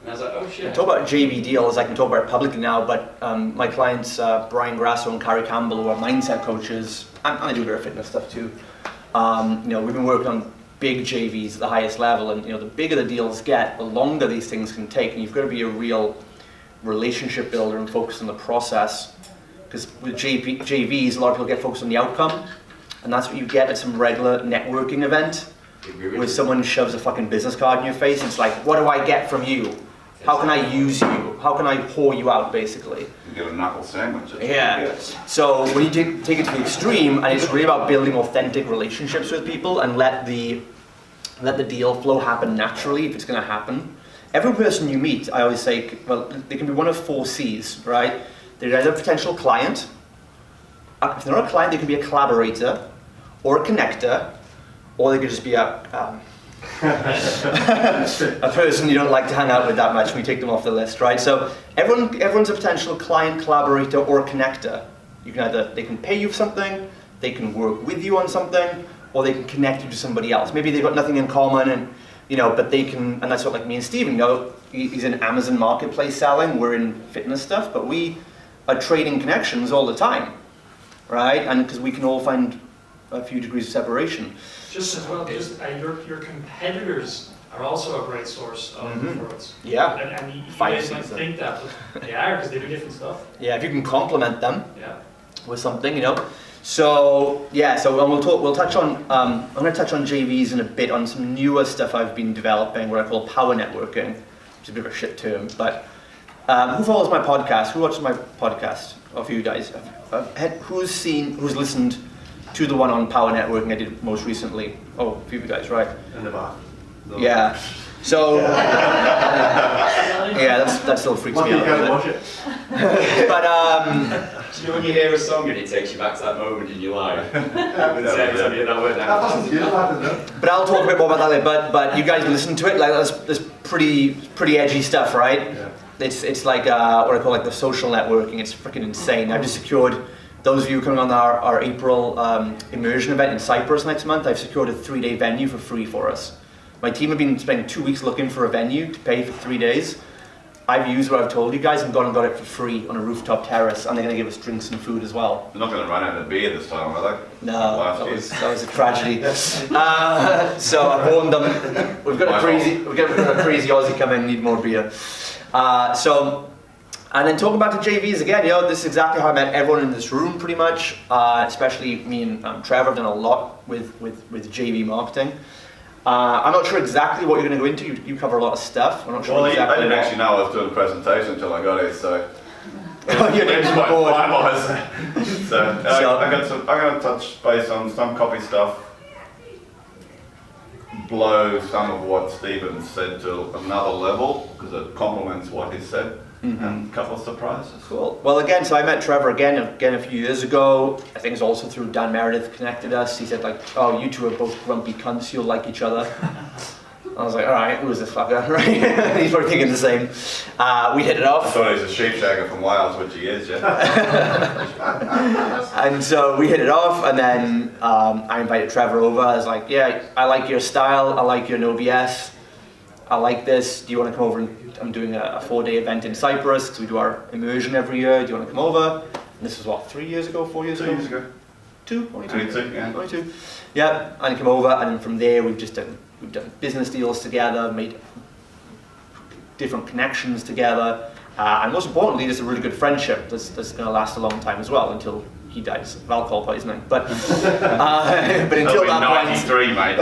And I was like, oh shit. Talk about JV deals, I can talk about it publicly now, but my clients, Brian Grasso and Carrie Campbell, who are mindset coaches, and I do a bit of fitness stuff too. We've been working on big JVs at the highest level, and the bigger the deals get, the longer these things can take, and you've got to be a real relationship builder and focus on the process. Because with JVs, a lot of people get focused on the outcome, and that's what you get at some regular networking event, where someone shoves a fucking business card in your face. It's like, what do I get from you? How can I use you? How can I pour you out, basically? You get a knuckle sandwich. Yeah. So when you take it to the extreme, and it's really about building authentic relationships with people and let the deal flow happen naturally if it's going to happen. Every person you meet, I always say, well, they can be one of 4 C's, right? They're either a potential client. If they're not a client, they can be a collaborator or a connector, or they could just be a person you don't like to hang out with that much. We take them off the list, right? So everyone's a potential client, collaborator, or connector. They can pay you for something, they can work with you on something, or they can connect you to somebody else. Maybe they've got nothing in common, and but they can. And that's what, like me and Steven, he's in Amazon Marketplace selling. We're in fitness stuff, but we are trading connections all the time, right? And because we can all find a few degrees of separation. Just as well, your competitors are also a great source of referrals. Yeah. And you guys might think that, but they are, because they do different stuff. Yeah, if you can complement them with something, So we'll touch on. I'm going to touch on JVs in a bit, on some newer stuff I've been developing, what I call power networking, which is a bit of a shit term. But who follows my podcast? Who watches my podcast? A few guys. Who's listened to the one on power networking I did most recently? Oh, a few of you guys, right? In the back. Yeah. So that still freaks me out a bit. But do you know when you hear a song and it takes you back to that moment in your life? But I'll talk a bit more about that later. But you guys listen to it, like that's pretty edgy stuff, right? Yeah. It's like what I call like the social networking. It's freaking insane. I've just secured, those of you coming on our April immersion event in Cyprus next month, I've secured a 3-day venue for free for us. My team have been spending 2 weeks looking for a venue to pay for 3 days. I've used what I've told you guys and gone and got it for free on a rooftop terrace, and they're going to give us drinks and food as well. They're not going to run out of beer this time, are they? No, that was a tragedy. So I warned them. We've got a crazy Aussie coming, need more beer. And then talking back to JVs again, this is exactly how I met everyone in this room pretty much, especially me and Trevor have done a lot with JV marketing. I'm not sure exactly what you're going to go into. You cover a lot of stuff. I'm not sure exactly. I didn't actually know I was doing a presentation until I got here, so. You're quite finalised. I'm going to touch base on some copy stuff, blow some of what Stephen said to another level because it complements what he said. And a couple of surprises. Cool. Well, again, so I met Trevor again a few years ago. I think it's also through Dan Meredith connected us. He said like, oh, you two are both grumpy cunts, you'll like each other. I was like, all right, who is this fucker, right? He's probably thinking the same. We hit it off. I thought he was a sheepshagger from Wales, which he is, yeah. And so we hit it off, and then I invited Trevor over. I was like, yeah, I like your style, I like your no BS. I like this. Do you want to come over? I'm doing a 4-day event in Cyprus because we do our immersion every year. Do you want to come over? And this was what, 3 years ago, 4 years ago? 2 years ago. Only 22, yeah. 22. Yeah, and come over, and then from there we've done business deals together, made different connections together, and most importantly, just a really good friendship that's going to last a long time as well until he dies of alcohol poisoning. But until that 93, mate.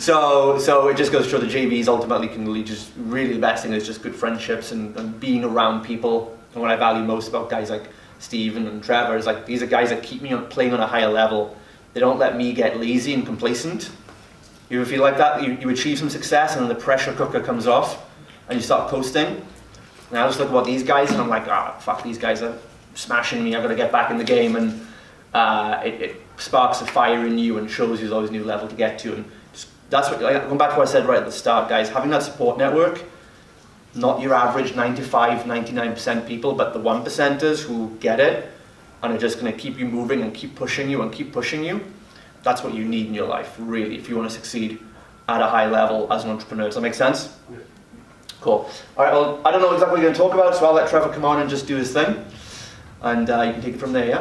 So it just goes to show the JVs ultimately can lead. Just really the best thing is just good friendships and being around people. And what I value most about guys like Steven and Trevor is like these are guys that keep me playing on a higher level. They don't let me get lazy and complacent. You ever feel like that? You achieve some success and then the pressure cooker comes off and you start coasting. And I just look about these guys and I'm like, fuck, these guys are smashing me. I've got to get back in the game. And it sparks a fire in you and shows you there's always a new level to get to. And that's what, going back to what I said right at the start, guys, having that support network, not your average 95, 99% people, but the 1%ers who get it and are just going to keep you moving and keep pushing you and keep pushing you. That's what you need in your life, really, if you want to succeed at a high level as an entrepreneur. Does that make sense? Cool. All right, well, I don't know exactly what we're going to talk about, so I'll let Trevor come on and just do his thing. And you can take it from there, yeah?